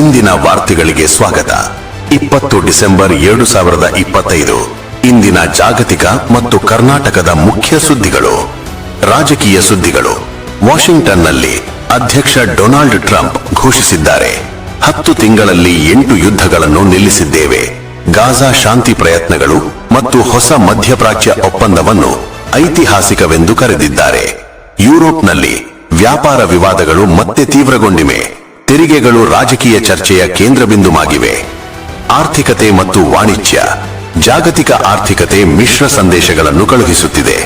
ಇಂದಿನ ವಾರ್ತೆಗಳಿಗೆ ಸ್ವಾಗತ. 20 ಡಿಸೆಂಬರ್ 2025 ಇಂದಿನ ಜಾಗತಿಕ ಮತ್ತು ಕರ್ನಾಟಕದ ಮುಖ್ಯ ಸುದ್ದಿಗಳು. ರಾಜಕೀಯ ಸುದ್ದಿಗಳು. ವಾಷಿಂಗ್ಟನ್ನಲ್ಲಿ ಅಧ್ಯಕ್ಷ ಡೊನಾಲ್ಡ್ ಟ್ರಂಪ್ ಘೋಷಿಸಿದ್ದಾರೆ, 10 ತಿಂಗಳಲ್ಲಿ 8 ಯುದ್ಧಗಳನ್ನು ನಿಲ್ಲಿಸಿದ್ದೇವೆ. ಗಾಜಾ ಶಾಂತಿ ಪ್ರಯತ್ನಗಳು ಮತ್ತು ಹೊಸ ಮಧ್ಯಪ್ರಾಚ್ಯ ಒಪ್ಪಂದವನ್ನು ಐತಿಹಾಸಿಕವೆಂದು ಕರೆದಿದ್ದಾರೆ. ಯುರೋಪ್ನಲ್ಲಿ ವ್ಯಾಪಾರ ವಿವಾದಗಳು ಮತ್ತೆ ತೀವ್ರಗೊಂಡಿವೆ. ತೆರಿಗೆಗಳು ರಾಜಕೀಯ ಚರ್ಚೆಯ ಕೇಂದ್ರಬಿಂದುವಾಗಿವೆ. ಆರ್ಥಿಕತೆ ಮತ್ತು ವಾಣಿಜ್ಯ. ಜಾಗತಿಕ ಆರ್ಥಿಕತೆ ಮಿಶ್ರ ಸಂದೇಶಗಳನ್ನು ಕಳುಹಿಸುತ್ತಿದೆ.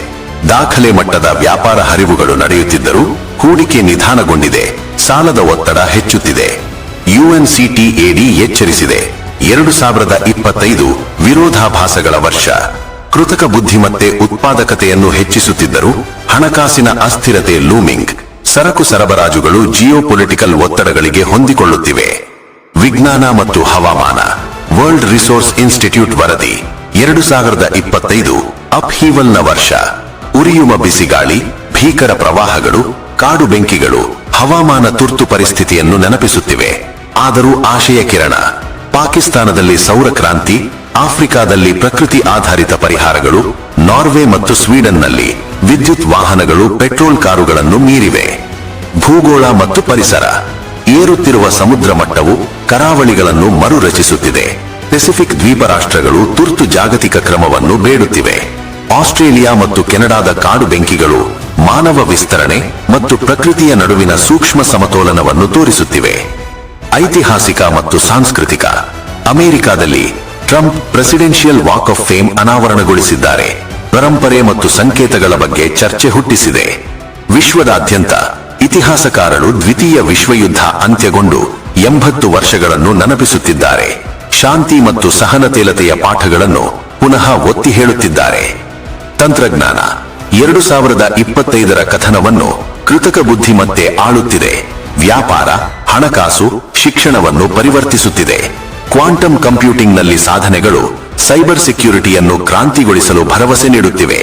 ದಾಖಲೆ ಮಟ್ಟದ ವ್ಯಾಪಾರ ಹರಿವುಗಳು ನಡೆಯುತ್ತಿದ್ದರೂ ಹೂಡಿಕೆ ನಿಧಾನಗೊಂಡಿದೆ. ಸಾಲದ ಒತ್ತಡ ಹೆಚ್ಚುತ್ತಿದೆ. UNCTAD ಎಚ್ಚರಿಸಿದೆ, 2025 ವಿರೋಧಾಭಾಸಗಳ ವರ್ಷ. ಕೃತಕ ಬುದ್ಧಿಮತ್ತೆ ಉತ್ಪಾದಕತೆಯನ್ನು ಹೆಚ್ಚಿಸುತ್ತಿದ್ದರೂ ಹಣಕಾಸಿನ ಅಸ್ಥಿರತೆ ಲೂಮಿಂಗ್. ಸರಕು ಸರಬರಾಜುಗಳು ಜಿಯೋಪೊಲಿಟಿಕಲ್ ಒತ್ತಡಗಳಿಗೆ ಹೊಂದಿಕೊಳ್ಳುತ್ತಿವೆ. ವಿಜ್ಞಾನ ಮತ್ತು ಹವಾಮಾನ. ವರ್ಲ್ಡ್ ರಿಸೋರ್ಸ್ ಇನ್ಸ್ಟಿಟ್ಯೂಟ್ ವರದಿ, 2025 ಅಪ್ಹೀವಲ್ನ ವರ್ಷ. ಉರಿಯುವ ಬಿಸಿಗಾಳಿ, ಭೀಕರ ಪ್ರವಾಹಗಳು, ಕಾಡು ಬೆಂಕಿಗಳು ಹವಾಮಾನ ತುರ್ತು ಪರಿಸ್ಥಿತಿಯನ್ನು ನೆನಪಿಸುತ್ತಿವೆ. ಆದರೂ ಆಶಯ ಕಿರಣ. ಪಾಕಿಸ್ತಾನದಲ್ಲಿ ಸೌರ ಕ್ರಾಂತಿ, ಆಫ್ರಿಕಾದಲ್ಲಿ ಪ್ರಕೃತಿ ಆಧಾರಿತ ಪರಿಹಾರಗಳು, ನಾರ್ವೆ ಮತ್ತು ಸ್ವೀಡನ್ನಲ್ಲಿ ವಿದ್ಯುತ್ ವಾಹನಗಳು ಪೆಟ್ರೋಲ್ ಕಾರುಗಳನ್ನು ಮೀರಿವೆ. ಭೂಗೋಳ ಮತ್ತು ಪರಿಸರ. ಏರುತ್ತಿರುವ ಸಮುದ್ರ ಮಟ್ಟವು ಕರಾವಳಿಗಳನ್ನು ಮರುರಚಿಸುತ್ತಿದೆ. ಪೆಸಿಫಿಕ್ ದ್ವೀಪ ರಾಷ್ಟ್ರಗಳು ತುರ್ತು ಜಾಗತಿಕ ಕ್ರಮವನ್ನು ಬೇಡುತ್ತಿವೆ. ಆಸ್ಟ್ರೇಲಿಯಾ ಮತ್ತು ಕೆನಡಾದ ಕಾಡು ಬೆಂಕಿಗಳು ಮಾನವ ವಿಸ್ತರಣೆ ಮತ್ತು ಪ್ರಕೃತಿಯ ನಡುವಿನ ಸೂಕ್ಷ್ಮ ಸಮತೋಲನವನ್ನು ತೋರಿಸುತ್ತಿವೆ. ಐತಿಹಾಸಿಕ ಮತ್ತು ಸಾಂಸ್ಕೃತಿಕ. ಅಮೆರಿಕಾದಲ್ಲಿ Trump presidential walk of fame ಅನಾವರಣಗೊಳಿಸಿದ್ದಾರೆ. ಪರಂಪರೆ ಮತ್ತು ಸಂಕೇತಗಳ ಬಗ್ಗೆ ಚರ್ಚೆ ಹುಟ್ಟಿಸಿದೆ. ವಿಶ್ವದಾದ್ಯಂತ ಇತಿಹಾಸಕಾರರು ದ್ವಿತೀಯ ವಿಶ್ವಯುದ್ಧ ಅಂತ್ಯಗೊಂಡು 80 ವರ್ಷಗಳನ್ನು ನೆನಪಿಸುತ್ತಿದ್ದಾರೆ. ಶಾಂತಿ ಮತ್ತು ಸಹನಶೀಲತೆಯ ಪಾಠಗಳನ್ನು ಪುನಃ ಒತ್ತಿ ಹೇಳುತ್ತಿದ್ದಾರೆ. ತಂತ್ರಜ್ಞಾನ. 2025 ಕಥನವನ್ನು ಕೃತಕ ಬುದ್ಧಿಮತ್ತೆ ಆಳುತ್ತಿದೆ. ವ್ಯಾಪಾರ, ಹಣಕಾಸು, ಶಿಕ್ಷಣವನ್ನು ಪರಿವರ್ತಿಸುತ್ತಿದೆ. ಕ್ವಾಂಟಮ್ ಕಂಪ್ಯೂಟಿಂಗ್ನಲ್ಲಿ ಸಾಧನೆಗಳು ಸೈಬರ್ ಸೆಕ್ಯೂರಿಟಿಯನ್ನು ಕ್ರಾಂತಿಗೊಳಿಸಲು ಭರವಸೆ ನೀಡುತ್ತಿವೆ.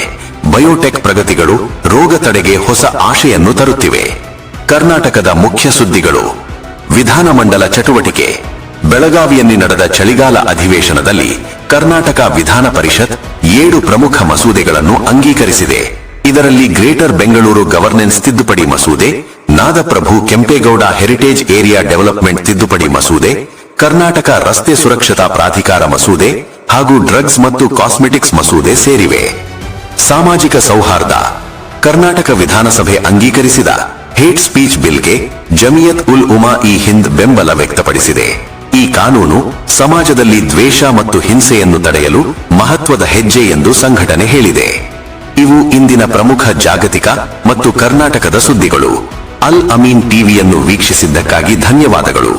ಬಯೋಟೆಕ್ ಪ್ರಗತಿಗಳು ರೋಗ ತಡೆಗೆ ಹೊಸ ಆಶೆಯನ್ನು ತರುತ್ತಿವೆ. ಕರ್ನಾಟಕದ ಮುಖ್ಯ ಸುದ್ದಿಗಳು. ವಿಧಾನಮಂಡಲ ಚಟುವಟಿಕೆ. ಬೆಳಗಾವಿಯಲ್ಲಿ ನಡೆದ ಚಳಿಗಾಲ ಅಧಿವೇಶನದಲ್ಲಿ ಕರ್ನಾಟಕ ವಿಧಾನ ಪರಿಷತ್ 7 ಪ್ರಮುಖ ಮಸೂದೆಗಳನ್ನು ಅಂಗೀಕರಿಸಿದೆ. ಇದರಲ್ಲಿ ಗ್ರೇಟರ್ ಬೆಂಗಳೂರು ಗವರ್ನೆನ್ಸ್ ತಿದ್ದುಪಡಿ ಮಸೂದೆ, ನಾದಪ್ರಭು ಕೆಂಪೇಗೌಡ ಹೆರಿಟೇಜ್ ಏರಿಯಾ ಡೆವಲಪ್ಮೆಂಟ್ ತಿದ್ದುಪಡಿ ಮಸೂದೆ, ಕರ್ನಾಟಕ ರಸ್ತೆ ಸುರಕ್ಷತಾ ಪ್ರಾಧಿಕಾರ ಮಸೂದೆ ಹಾಗೂ ಡ್ರಗ್ಸ್ ಮತ್ತು ಕಾಸ್ಮೆಟಿಕ್ಸ್ ಮಸೂದೆ ಸೇರಿವೆ. ಸಾಮಾಜಿಕ ಸೌಹಾರ್ದ. ಕರ್ನಾಟಕ ವಿಧಾನಸಭೆ ಅಂಗೀಕರಿಸಿದ ಹೇಟ್ ಸ್ಪೀಚ್ ಬಿಲ್ಗೆ ಜಮಿಯತ್ ಉಲ್ ಉಮಾ ಇ ಹಿಂದ್ ಬೆಂಬಲ ವ್ಯಕ್ತಪಡಿಸಿದೆ. ಈ ಕಾನೂನು ಸಮಾಜದಲ್ಲಿ ದ್ವೇಷ ಮತ್ತು ಹಿಂಸೆಯನ್ನು ತಡೆಯಲು ಮಹತ್ವದ ಹೆಜ್ಜೆ ಎಂದು ಸಂಘಟನೆ ಹೇಳಿದೆ. ಇವು ಇಂದಿನ ಪ್ರಮುಖ ಜಾಗತಿಕ ಮತ್ತು ಕರ್ನಾಟಕದ ಸುದ್ದಿಗಳು. ಅಲ್ ಅಮೀನ್ ಟಿವಿಯನ್ನು ವೀಕ್ಷಿಸಿದ್ದಕ್ಕಾಗಿ ಧನ್ಯವಾದಗಳು.